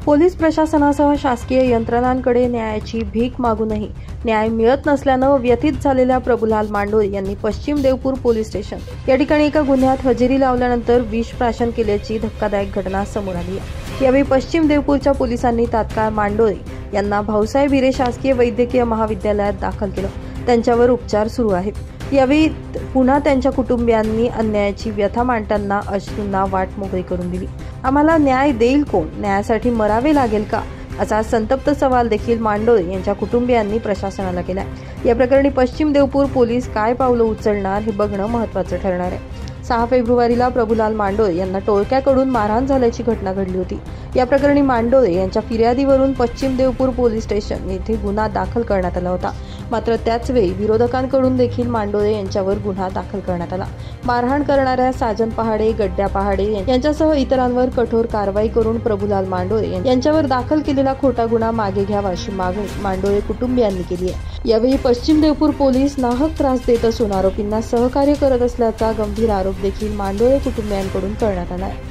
Police प्रशासनासह शासकीय यंत्रणांकडे न्यायाची भीक मागूनही न्याय मिळत नसल्यानं व्यथित झालेल्या प्रभुलाल मांडोळे यांनी पश्चिम देवपूर पोलीस स्टेशन या ठिकाणी एका गुन्ह्यात हजेरी लावल्यानंतर विष प्राशन केल्याची धक्कादायक घटना समोर आली आहे। यावेळी पश्चिम देवपूरच्या पोलिसांनी तात्काळ मांडोळे यांना भाऊसाहेब हिरे शासकीय वैद्यकीय महाविद्यालयात दाखल केलं। त्यांच्यावर उपचार सुरू आहेत। यावेळी पुन्हा त्यांच्या कुटुंबियांनी अन्यायाची व्यथा मांडताना अश्रूंना वाट मोकळी करून दिली। आम्हाला न्याय देईल कोण? न्यायासाठी मरावे लागेल का? असा संतप्त सवाल देखील मांडोळे यांच्या कुटुंबियांनी प्रशासनाला केला। या प्रकरणी पश्चिम देवपूर पोलीस काय पावलं उचलणार हे बघणं महत्त्वाचं ठरणार आहे। 6 फेब्रुवारीला प्रभुलाल मांडोळे यांना टोळक्याकडून मारहाण झाल्याची घटना घडली होती। या प्रकरणी मांडोळे यांच्या फिर्यादीवरून पश्चिम देवपूर पोलीस स्टेशन येथे गुन्हा दाखल करण्यात आला होता। मात्र त्याचवेळी विरोधकांकडून देखील मांडोळे यांच्यावर गुन्हा दाखल करण्यात आला। मारहाण करणाऱ्या साजन पहाडे, गड्ड्या पहाडे यांच्यासह इतरांवर कठोर कारवाई करून प्रभुलाल मांडोळे यांच्यावर दाखल केलेला खोटा गुन्हा मागे घ्यावा अशी मागणी मांडोळे कुटुंबियांनी केली आहे। यावेळी पश्चिम देवपूर पोलीस नाहक त्रास देत असून आरोपींना सहकार्य करत असल्याचा गंभीर आरोप देखील मांडोळे कुटुंबियांकडून करण्यात आला आहे।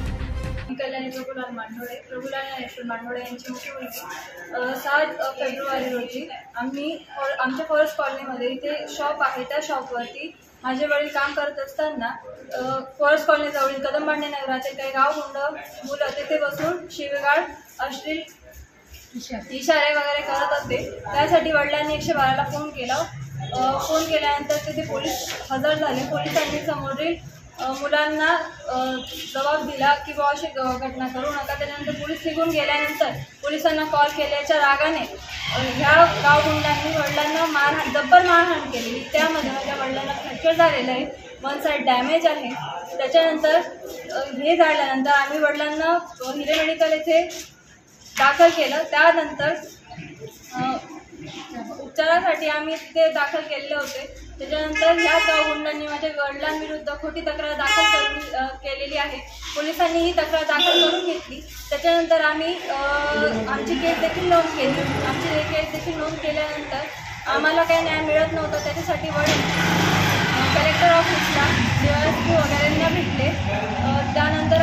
प्रभुलाल मांडोळे यांची मुख्य मुलगी 7 फेब्रुवारी रोजी आम्ही आमच्या फॉरेस्ट कॉलनीमध्ये इथे शॉप आहे, त्या शॉपवरती माझे वडील काम करत असताना फॉरेस्ट कॉलनीजवळील कदमबांडे नगराचे काही गावगुंड मुलं तिथे बसून शिवीगाळ, अश्लील इशारे वगैरे करत होते। त्यासाठी वडिलांनी 112ला फोन केला। फोन केल्यानंतर तिथे पोलीस हजर झाले। पोलिसांनी समोरील मुलांना जबाब दिला की बुवा अशी घटना करू नका। त्यानंतर पोलीस निघून गेल्यानंतर पोलिसांना कॉल केल्याच्या रागाने ह्या गावगुंडांनी वडिलांना जब्बर मारहाण केली। त्यामध्ये माझ्या वडिलांना फ्रॅक्चर झालेलं आहे, 1 साईड डॅमेज आहे। त्याच्यानंतर हे झाल्यानंतर आम्ही वडिलांना हिरे मेडिकल येथे दाखल केलं। त्यानंतर उपचारासाठी आम्ही तिथे दाखल केलेले होते। त्याच्यानंतर ह्या गावगुंडांनी माझ्या वडिलांविरुद्ध खोटी तक्रार दाखल केलेली आहे। पोलिसांनी ही तक्रार दाखल करून घेतली। त्याच्यानंतर आम्ही आमची केस देखील नोंद केल्यानंतर आम्हाला काही न्याय मिळत नव्हता। त्याच्यासाठी वडील कलेक्टर ऑफिसला DSP वगैरेंना भेटले। त्यानंतर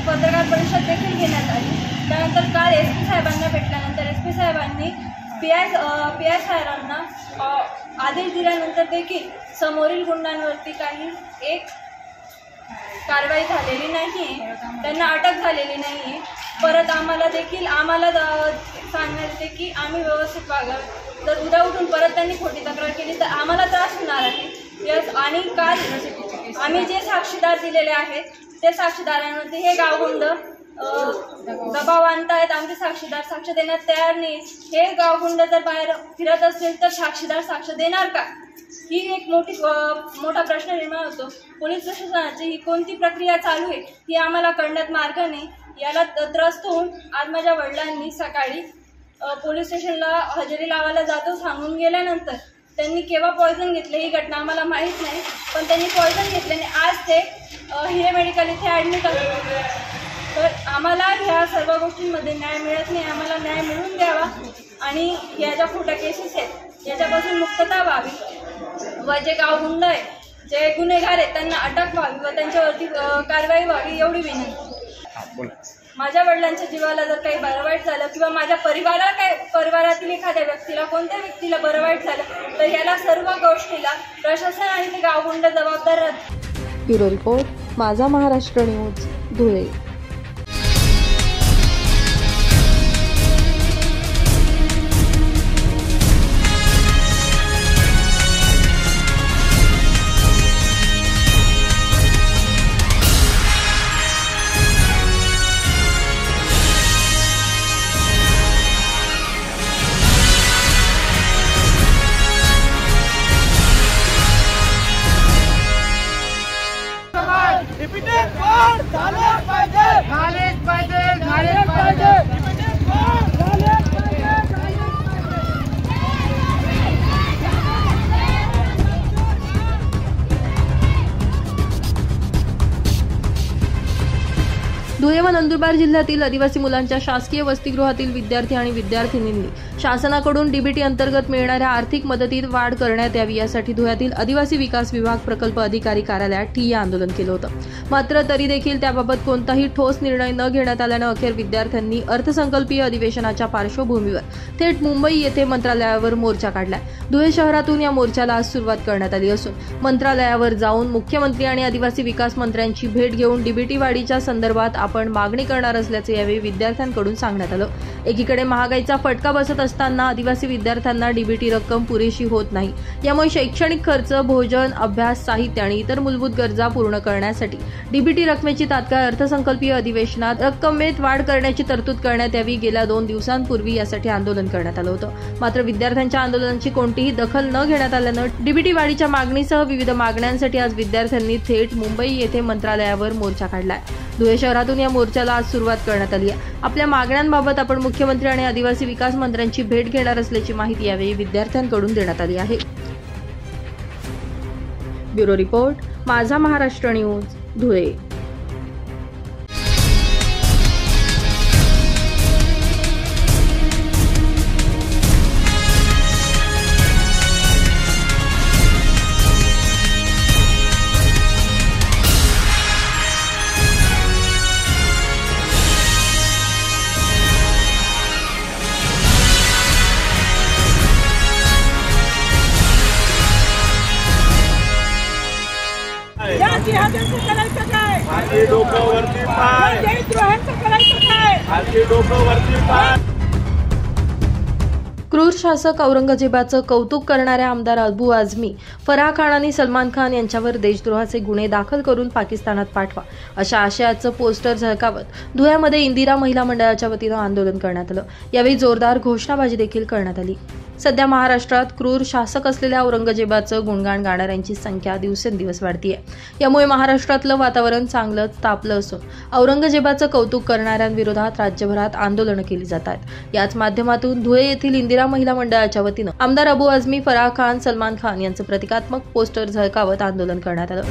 पत्रकार परिषद देखील घेण्यात आली। त्यानंतर काल SP साहेबांना भेटल्यानंतर SP साहेबांनी PI साहेबांना आदेश दिल्यानंतर देखील समोरील गुंडांवरती काही एक कारवाई झालेली नाही, त्यांना अटक झालेली नाही। परत आम्हाला सांगण्यात येते की आम्ही व्यवस्थित वागावे। जर उद्या उठून परत त्यांनी खोटी तक्रार केली तर आम्हाला त्रास होणार आहे। आणि काल आम्ही जे साक्षीदार दिलेले आहेत ते साक्षीदारांमध्ये हे गावगुंड दबाव आणतायत। आमचे साक्षीदार साक्ष देण्यात तयार नाही। हे गावगुंड जर बाहेर फिरत असतील तर साक्षीदार साक्ष देणार का? ही एक मोठा प्रश्न निर्माण होतो। पोलीस प्रशासनाची ही कोणती प्रक्रिया चालू आहे ही आम्हाला कळण्यात मार्ग नाही। याला त्रस्त होऊन आज माझ्या वडिलांनी सकाळी पोलीस स्टेशनला हजेरी लावायला जातो सांगून गेल्यानंतर त्यांनी केव्हा पॉयझन घेतले ही घटना आम्हाला माहीत नाही, पण त्यांनी पॉयझन घेतल्याने आज ते हिरे मेडिकल इथे ॲडमिट असतात। तर आम्हाला ह्या सर्व गोष्टींमध्ये न्याय मिळत नाही। आम्हाला न्याय मिळवून द्यावा आणि या ज्या खोट्या केसेस आहेत याच्यापासून मुक्तता व्हावी व जे गावगुंड आहे, जे गुन्हेगार आहेत त्यांना अटक व्हावी व त्यांच्यावरती कारवाई व्हावी एवढी विनंती। माझ्या वडिलांच्या जीवाला जर काही बरं वाईट झालं किंवा माझ्या परिवारातील एखाद्या व्यक्तीला कोणत्या व्यक्तीला बरं वाईट झालं तर याला सर्व गोष्टीला प्रशासन आणि ते गावगुंड जबाबदार राहतील। ब्युरो रिपोर्ट, माझा महाराष्ट्र न्यूज, धुळे। झालं पाहिजे। धुळे व नंदुरबार जिल्ह्यातील आदिवासी मुलांच्या शासकीय वसतिगृहातील विद्यार्थी आणि विद्यार्थिनींनी शासनाकडून डीबीटी अंतर्गत मिळणाऱ्या आर्थिक मदतीत वाढ करण्यात यावी यासाठी धुळ्यातील आदिवासी विकास विभाग प्रकल्प अधिकारी कार्यालयात ठिय्या आंदोलन केलं होतं. मात्र तरी देखील त्याबाबत कोणताही ठोस निर्णय न घेण्यात आल्यानं अखेर विद्यार्थ्यांनी अर्थसंकल्पीय अधिवेशनाच्या पार्श्वभूमीवर थेट मुंबई येथे मंत्रालयावर मोर्चा काढलाय. धुळे शहरातून या मोर्चाला आज सुरुवात करण्यात आली असून मंत्रालयावर जाऊन मुख्यमंत्री आणि आदिवासी विकास मंत्र्यांची भेट घेऊन डीबीटी वाढीच्या संदर्भात आपण मागणी करणार असल्याचे यावेळी विद्यार्थ्यांकडून सांगण्यात आलं. एकीकडे महागाईचा फटका बसत असताना आदिवासी विद्यार्थ्यांना डीबीटी रक्कम पुरेशी होत नाही. यामुळे शैक्षणिक खर्च, भोजन, अभ्यास साहित्य आणि इतर मूलभूत गरजा पूर्ण करण्यासाठी डीबीटी रकमेची तात्काळ अर्थसंकल्पीय अधिवेशनात रक्कमेत वाढ करण्याची तरतूद करण्यात यावी. गेल्या 2 दिवसांपूर्वी यासाठी आंदोलन करण्यात आलं होतं. मात्र विद्यार्थ्यांच्या आंदोलनाची कोणतीही दखल न घेण्यात आल्यानं डीबीटी वाढीच्या मागणीसह विविध मागण्यांसाठी आज विद्यार्थ्यांनी थेट मुंबई येथे मंत्रालयावर मोर्चा काढलाय. धुळे शहरातून या मोर्चाला आज सुरुवात करण्यात आली आहे. आपल्या मागण्यांबाबत आपण मुख्यमंत्री आणि आदिवासी विकास मंत्र्यांची भेट घेणार असल्याची माहिती यावेळी विद्यार्थ्यांकडून देण्यात आली आहे. ब्युरो रिपोर्ट, माझा महाराष्ट्र न्यूज, धुळे. जिहाद्यांचं करायचं काय? हाती डोकं वरती पाय. देशद्रोहांचं करायचं काय? हाती डोकं वरती पाय. क्रूर शासक औरंगजेबाचं कौतुक करणाऱ्या आमदार अबू आझमी, फराह खान आणि सलमान खान यांच्यावर देशद्रोहाचे गुन्हे दाखल करून पाकिस्तानात पाठवा अशा आशयाचं पोस्टर झळकावत धुळ्यामध्ये इंदिरा महिला मंडळाच्या वतीनं आंदोलन करण्यात आलं. यावेळी जोरदार घोषणाबाजी देखील करण्यात आली. सध्या महाराष्ट्रात क्रूर शासक असलेल्या औरंगजेबाचं गुणगान गाणाऱ्यांची संख्या दिवसेंदिवस वाढतीये. यामुळे महाराष्ट्रातलं वातावरण चांगलंच तापलं असून औरंगजेबाचं कौतुक करणाऱ्यांविरोधात राज्यभरात आंदोलनं केली जात आहेत. याच माध्यमातून धुळे येथील इंदिरा महिला मंडळाच्या वतीनं आमदार अबू आझमी, फराह खान, सलमान खान यांचं प्रतिकात्मक पोस्टर झळकावत आंदोलन करण्यात आलं.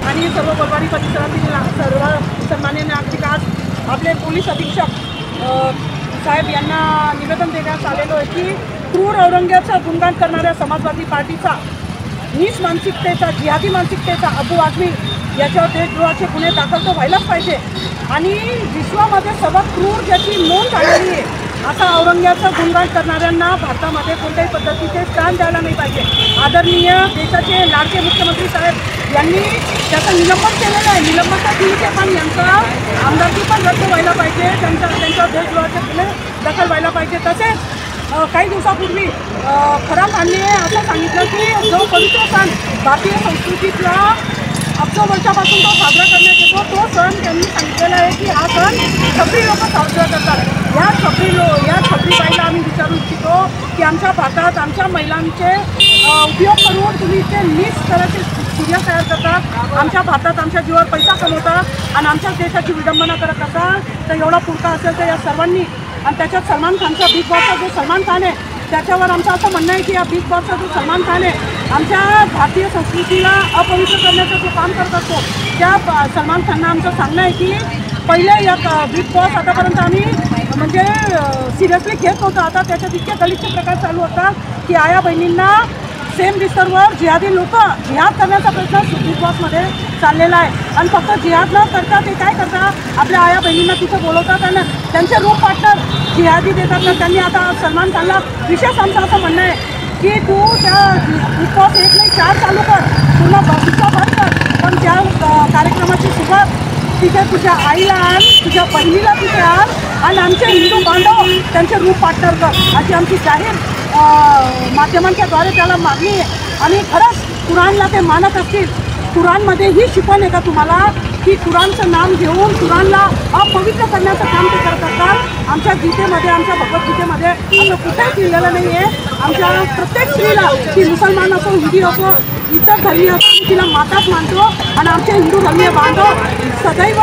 आणि सर्व परवाडी परिसरातील सर्व सन्मान्य नागरिक आज आपले पोलीस अधीक्षक साहेब यांना निवेदन देण्यास आलेलो आहे की क्रूर औरंगजेबाचं गुणगान करणाऱ्या समाजवादी पार्टीचा नीच मानसिकतेचा, जिहादी मानसिकतेचा अबू आझमी याच्यावर देशद्रोहाचे गुन्हे दाखल तो व्हायलाच पाहिजे. आणि विश्वामध्ये सर्वात क्रूर ज्याची नोंद झालेली आहे असा औरंगजेबाचं गुणगान करणाऱ्यांना भारतामध्ये कोणत्याही पद्धतीचे स्थान द्यायला नाही पाहिजे. आदरणीय देशाचे लाडके मुख्यमंत्री साहेब यांनी त्याचं निलंबन केलेलं आहे. निलंबन तर ठीक आहे, पण यांचा आमदारकी पण रद्द व्हायला पाहिजे. त्यांच्यावर देशद्रोहाचे गुन्हे दाखल व्हायला पाहिजे. तसेच काही दिवसापूर्वी फराह खानने असं सांगितलं की जो पवित्र सण भारतीय संस्कृतीतला अब्ज वर्षापासून तो साजरा करण्यात येतो, तो सण त्यांनी सांगितलेला आहे की हा सण छपरी लोक साजरा करतात. या छपरी बाईला आम्ही विचारू इच्छितो की आमच्या भारतात आमच्या महिलांचे उपयोग करून तुम्ही इथे नीच तऱ्हेचे सूर्य तयार करतात. आमच्या भारतात आमच्या जीवावर पैसा कमवतात आणि आमच्याच देशाची विडंबना करत असतात. तर एवढा पुरता असेल तर या सर्वांनी, आणि त्याच्यात सलमान खानचा बिग बॉसचा जो सलमान खान आहे त्याच्यावर आमचं असं म्हणणं आहे की या बिग बॉसचा जो सलमान खान आहे आमच्या भारतीय संस्कृतीला अपवित्र करण्याचं जो काम करत असतो, त्या सलमान खानना आमचं सांगणं आहे की पहिले या बिग बॉस आतापर्यंत आम्ही म्हणजे सिरियसली घेत होतो. आता त्याच्यात इतके गलिच्छ प्रकार चालू होता की आया बहिणींना सेम बिस्तरवर जिहादी लोक जिहाद करण्याचा प्रयत्न बिग बॉसमध्ये चाललेला आहे. आणि फक्त जिहाद न करता ते काय करतात, आपल्या आया बहिणींना तिथं बोलवतात आणि त्यांचे रूप पार्टनर जिहादी देतात. ना त्यांनी आता सलमान खानला विशेष आमचं असं म्हणणं आहे की तू त्या बिग बॉस 1 नाही 4 चालू कर, तुला बघितला बंद कर, पण त्या कार्यक्रमाची सुरुवात तिथे तुझ्या आईला आण, तुझ्या बहिणीला तिथे आण आणि आमचे हिंदू बांधव त्यांचे रूप पार्टनर कर अशी आमची जाहीर माध्यमांच्याद्वारे त्याला मागणी आहे. आणि खरंच कुराणला ते मानत असतील, कुराणमध्ये ही शिकवण आहे का तुम्हाला की कुराणचं नाम घेऊन कुराणला अपवित्र करण्याचं काम ते करत असतात? आमच्या गीतेमध्ये, आमच्या भगवद्गीतेमध्ये असं कुठेच लिहिलेलं नाही आहे. आमच्या प्रत्येक स्त्रीला, ती मुसलमान असो, हिंदी असो, इतर धर्मीय तिला माताच मानतो आणि आमचे हिंदू धर्मीय बांधव सदैव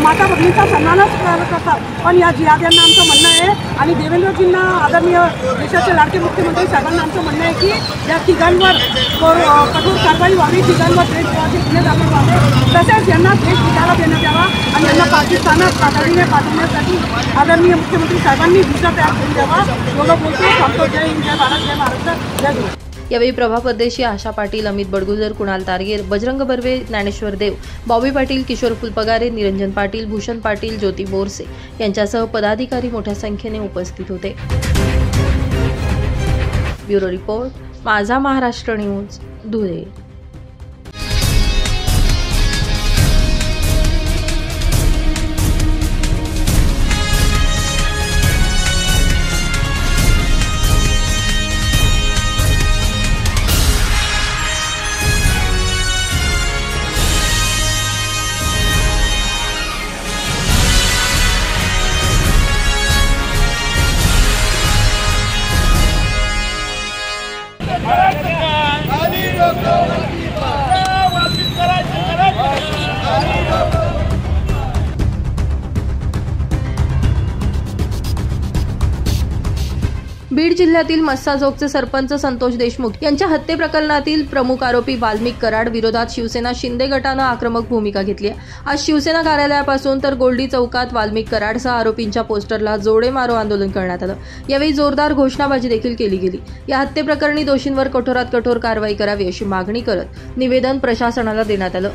माता भगिनीचा सन्मानच करतात. पण या जिहाद्यांना आमचं म्हणणं आहे आणि देवेंद्रजींना आदरणीय देशाचे लाडके मुख्यमंत्री साहेबांना आमचं म्हणणं आहे की या तिघांवर कठोर कारवाई व्हावी, तिघांवर देशद्रोहाचे गुन्हे दाखल व्हावे, तसेच यांना देश विचारात देण्यात यावा आणि यांना पाकिस्तानात तातडीने पाठवण्यासाठी आदरणीय मुख्यमंत्री साहेबांनी व्हिसा तयार करून द्यावा. एवढं बोलतो. सांगतो. जय हिंद, जय भारत, जय महाराष्ट्र, जय गुरु. यावेळी प्रभा परदेशी, आशा पाटील, अमित बडगुजर, कुणाल तारगेर, बजरंग बर्वे, ज्ञानेश्वर देव, बॉबी पाटील, किशोर फुलपगारे, निरंजन पाटील, भूषण पाटील, ज्योती बोरसे यांच्यासह पदाधिकारी मोठ्या संख्येने उपस्थित होते. ब्युरो रिपोर्ट, माझा महाराष्ट्र न्यूज, धुळे. बीड जिल्ह्यातील मस्साजोगचे सरपंच संतोष देशमुख यांच्या हत्ये प्रकरणातील प्रमुख आरोपी वाल्मिक कराड विरोधात शिवसेना शिंदे गटानं आक्रमक भूमिका घेतली आहे. आज शिवसेना कार्यालयापासून तर गोल्डी चौकात वाल्मिक कराडसह आरोपींच्या पोस्टरला जोडे मारो आंदोलन करण्यात आलं. यावेळी जोरदार घोषणाबाजी देखील केली गेली. या हत्येप्रकरणी दोषींवर कठोरात कठोर कारवाई करावी अशी मागणी करत निवेदन प्रशासनाला देण्यात आलं.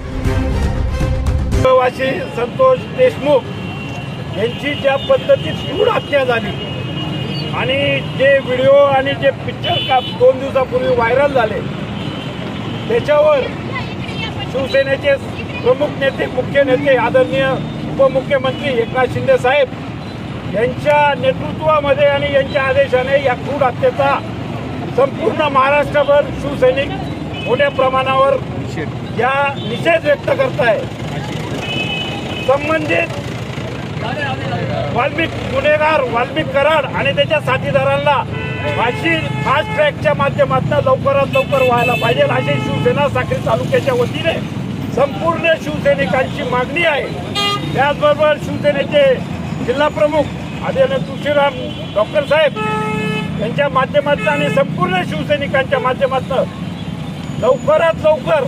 संतोष देशमुख यांची ज्या पद्धतीत क्रूर हत्या झाली आणि जे व्हिडिओ आणि जे पिक्चर 2 दिवसापूर्वी व्हायरल झाले त्याच्यावर शिवसेनेचे प्रमुख नेते, मुख्य नेते आदरणीय उपमुख्यमंत्री एकनाथ शिंदे साहेब यांच्या नेतृत्वामध्ये आणि यांच्या आदेशाने या क्रूर हत्येचा संपूर्ण महाराष्ट्रभर शिवसैनिक मोठ्या प्रमाणावर या निषेध व्यक्त करत आहे. संबंधित वाल्मिक गुन्हेगार वाल्मिक कराड आणि त्याच्या साथीदारांना फाशी फास्ट ट्रॅकच्या माध्यमातून लवकरात लवकर व्हायला पाहिजे अशी शिवसेना साक्री तालुक्याच्या वतीने संपूर्ण शिवसैनिकांची मागणी आहे. त्याचबरोबर शिवसेनेचे जिल्हा प्रमुख आदरणीय तुळशीराम डॉक्टर साहेब यांच्या माध्यमातून आणि संपूर्ण शिवसैनिकांच्या माध्यमातून लवकरात लवकर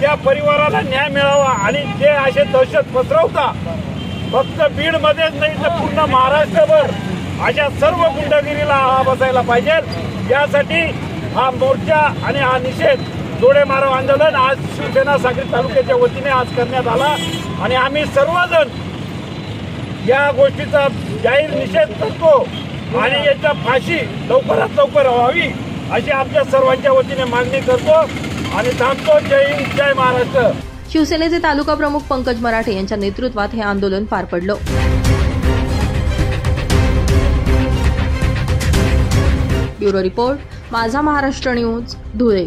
त्या परिवाराला न्याय मिळावा आणि जे असे दहशत पसरवता फक्त बीडमध्येच नाही तर पूर्ण महाराष्ट्रभर अशा सर्व गुंडगिरीला आळा बसायला पाहिजे. यासाठी हा मोर्चा आणि हा निषेध जोडे मारो आंदोलन आज शिवसेना साक्री तालुक्याच्या वतीने आज करण्यात आला आणि आम्ही सर्वजण या गोष्टीचा जाहीर निषेध करतो आणि याच्या फाशी लवकरात लवकर व्हावी अशी आमच्या सर्वांच्या वतीने मागणी करतो आणि थांबतो. जय हिंद, जय महाराष्ट्र. शिवसेनेचे तालुका प्रमुख पंकज मराठे यांच्या नेतृत्वात हे आंदोलन पार पडलं. ब्युरो रिपोर्ट, माझा महाराष्ट्र न्यूज, धुळे.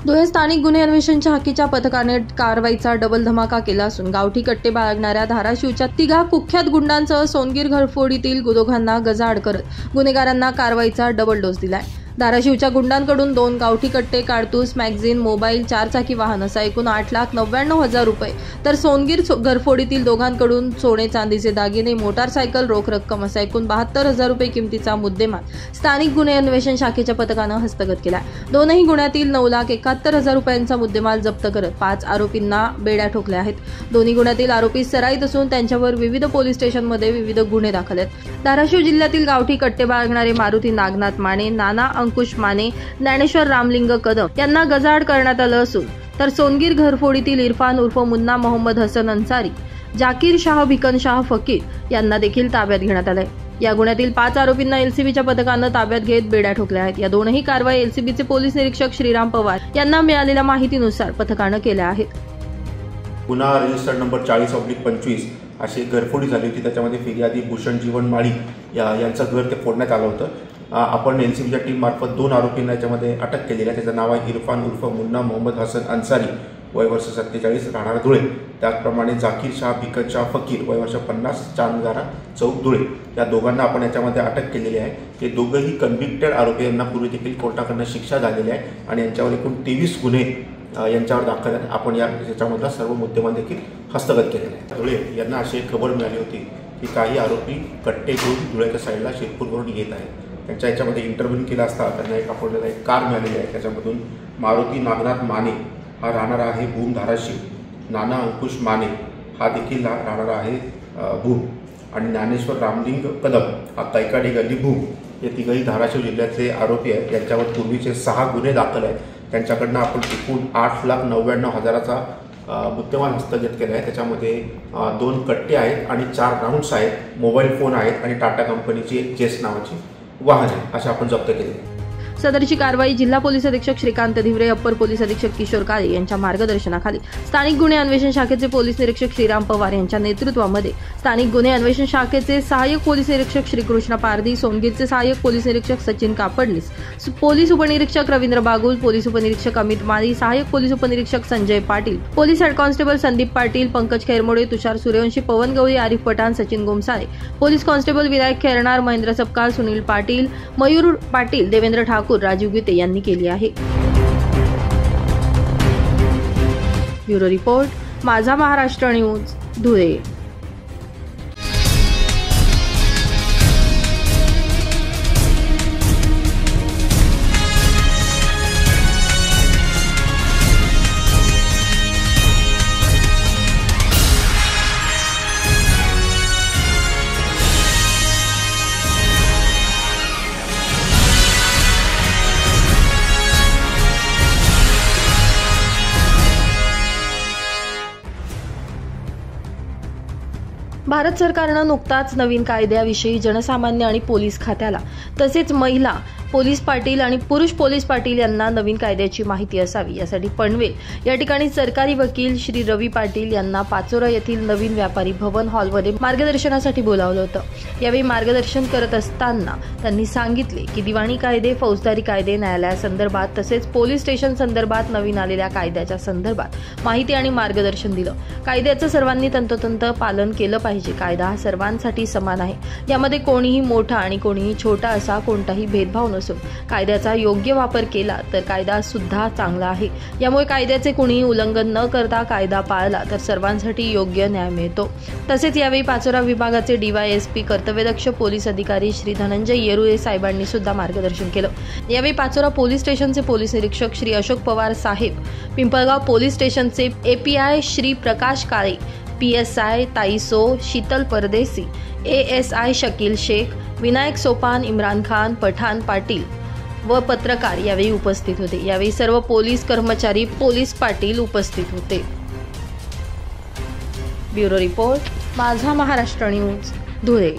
धुळे स्थानिक गुन्हे अन्वेषण शाखेच्या पथकाने कारवाईचा डबल धमाका केला असून गावठी कट्टे बाळगणाऱ्या धाराशिवच्या 3 कुख्यात गुंडांसह सोनगीर घरफोडीतील दोघांना गजाआड करत गुन्हेगारांना कारवाईचा डबल डोस दिलाय. धाराशिवच्या गुंडांकडून 2 गावठी कट्टे, कारतूस, मॅगझिन, मोबाईल, 4 चाकी वाहन असा एकूण 8,99,000 रुपये तर सोनगीर घरफोडीतील दोघांकडून सोने चांदीचे दागिने, मोटारसायकल, रोख रक्कम असा एकूण 72,000 रुपये किमतीचा मुद्देमाल स्थानिक गुन्हे अन्वेषण शाखेच्या पथकानं हस्तगत केला. दोनही गुन्ह्यातील 9,71,000 रुपयांचा मुद्देमाल जप्त करत 5 आरोपींना बेड्या ठोकल्या आहेत. दोन्ही गुन्ह्यातील आरोपी सराईत असून त्यांच्यावर विविध पोलीस स्टेशनमध्ये विविध गुन्हे दाखल आहेत. धाराशिव जिल्ह्यातील गावठी कट्टे बाळगणारे मारुती नागनाथ माने, नाना अंकुश माने, ज्ञानेश्वर रामलिंग कदम यांना गजाआड करण्यात आलं असून तर सोनगीर घरफोडीतील इरफान उर्फ मुन्ना मोहम्मद हसन अन्सारी, जाकीर शाह भिकन शाह फकीर यांना देखील ताब्यात घेण्यात आलंय. या गुन्ह्यातील 5 आरोपींना एलसीबीच्या पथकानं ताब्यात घेत बेड्या ठोकल्या आहेत। या दोनही कारवाई एलसीबीचे पोलीस निरीक्षक श्रीराम पवार यांना मिळालेल्या माहितीनुसार पथकानं केल्या आहेत। गुन्हा रजिस्टर्ड नंबर 40/25 अशी घरफोडी झाली होती। त्याच्यामध्ये फिर्यादी भूषण जीवन माळी यांचं घर ते फोडण्यात आलं होतं। आपण एलसीबीच्या टीम मार्फत 2 आरोपींना याच्यामध्ये अटक केलेली आहे। त्याचं नाव आहे इरफान उर्फ मुन्ना मोहम्मद हसन अन्सारी, वय वर्ष 47, राहणार धुळे। त्याचप्रमाणे जाकीर शाह भिकत शाह फकीर, वय वर्ष 50, चांदगारा चौक धुळे। या दोघांना आपण याच्यामध्ये अटक केलेली आहे। हे दोघंही कन्व्हिक्टेड आरोपी, यांना पूर्वी देखील कोर्टाकडून शिक्षा झालेली आहे आणि यांच्यावर एकूण 23 गुन्हे यांच्यावर दाखल आहेत। आपण याच्यामधला सर्व मुद्देमाल देखील हस्तगत केलेले आहे। धुळे यांना अशी एक खबर मिळाली होती की काही आरोपी कट्टे घेऊन धुळ्याच्या साईडला शिरपूरवरून येत आहेत। त्यांच्या याच्यामध्ये इंटरव्ह्यू केला असता त्यांना आपल्याला एक कार मिळालेली आहे। त्याच्यामधून मारुती नागनाथ माने हा राहणार आहे भूम धाराशिव, नाना अंकुश माने हा देखील राहणार आहे भूम, आणि ज्ञानेश्वर रामलिंग कदम हा कैकाडी गल्ली भूम, हे तिघही धाराशिव जिल्ह्यातले आरोपी आहेत। यांच्यावर पूर्वीचे 6 गुन्हे दाखल आहेत। त्यांच्याकडनं आपण एकूण 8,99,000चा मुद्देमाल हस्तगत केला आहे। त्याच्यामध्ये 2 कट्टे आहेत आणि 4 राऊंड्स आहेत, मोबाईल फोन आहेत आणि टाटा कंपनीची एक जेस नावाची वाहन आहे, अशा आपण जप्त केले। सदरची कारवाई जिल्हा पोलीस अधीक्षक श्रीकांत धिवरे, अप्पर पोलीस अधीक्षक किशोर काळे यांच्या मार्गदर्शनाखाली स्थानिक गुन्हे अन्वेषण शाखेचे पोलीस निरीक्षक श्रीराम पवार यांच्या नेतृत्वामध्ये स्थानिक गुन्हे अन्वेषण शाखेचे सहाय्यक पोलीस निरीक्षक श्रीकृष्ण पारधी, सोनगीरचे सहाय्यक पोलीस निरीक्षक सचिन कापडनीस, पोलीस उपनिरीक्षक रवींद्र बागुल, पोलीस उपनिरीक्षक अमित माळी, सहाय्यक पोलीस उपनिरीक्षक Sanjay Patil, police head constable Sandeep Patil, Pankaj Khairmode, Tushar Suryavanshi, Pawan Gawali, Arif Pathan, Sachin Gomsale, police constable Vinayak Khernar, Mahendra Sapkal, Sunil Patil, Mayur Patil, Devendra Thakur, Rajeev Gite यांनी केली आहे। ब्युरो रिपोर्ट, माझा महाराष्ट्र न्यूज, धुळे। भारत सरकारनं नुकताच नवीन कायद्याविषयी जनसामान्य आणि पोलीस खात्याला तसेच महिला पोलीस पाटील आणि पुरुष पोलीस पाटील यांना नवीन कायद्याची माहिती असावी यासाठी पनवेल या ठिकाणी सरकारी वकील श्री रवी पाटील यांना पाचोरा येथील नवीन व्यापारी भवन हॉलमध्ये मार्गदर्शनासाठी बोलावलं होतं। यावेळी मार्गदर्शन करत असताना त्यांनी सांगितले की दिवाणी कायदे, फौजदारी कायदे, न्यायालयासंदर्भात तसेच पोलीस स्टेशन संदर्भात नवीन आलेल्या कायद्याच्या संदर्भात माहिती आणि मार्गदर्शन दिलं। कायद्याचं सर्वांनी तंतोतंत पालन केलं पाहिजे। कायदा हा सर्वांसाठी समान आहे, यामध्ये कोणीही मोठा आणि कोणीही छोटा असा कोणताही भेदभाव नसून कायद्याचा योग्य वापर केला तर कायदा सुद्धा चांगला आहे। यामुळे कायद्याचे कोणीही उल्लंघन न करता कायदा पाळला तर सर्वांसाठी योग्य न्याय मिळतो। तसेच यावेळी पाचोरा विभागाचे DYSP कर्तव्यदक्ष पोलीस अधिकारी श्री धनंजय येरुळे साहेबांनी सुद्धा मार्गदर्शन केलं। यावेळी पाचोरा पोलीस स्टेशनचे पोलीस निरीक्षक श्री अशोक पवार साहेब, पिंपळगाव पोलीस स्टेशनचे API श्री प्रकाश काळे, PSI ताईसो शीतल परदेसी, ASI शकील शेख, विनायक सोपान, इम्रान खान, पठाण पाटील व पत्रकार यावेळी उपस्थित होते। यावेळी सर्व पोलीस कर्मचारी, पोलीस पाटील उपस्थित होते। ब्युरो रिपोर्ट, माझा महाराष्ट्र न्यूज, धुळे।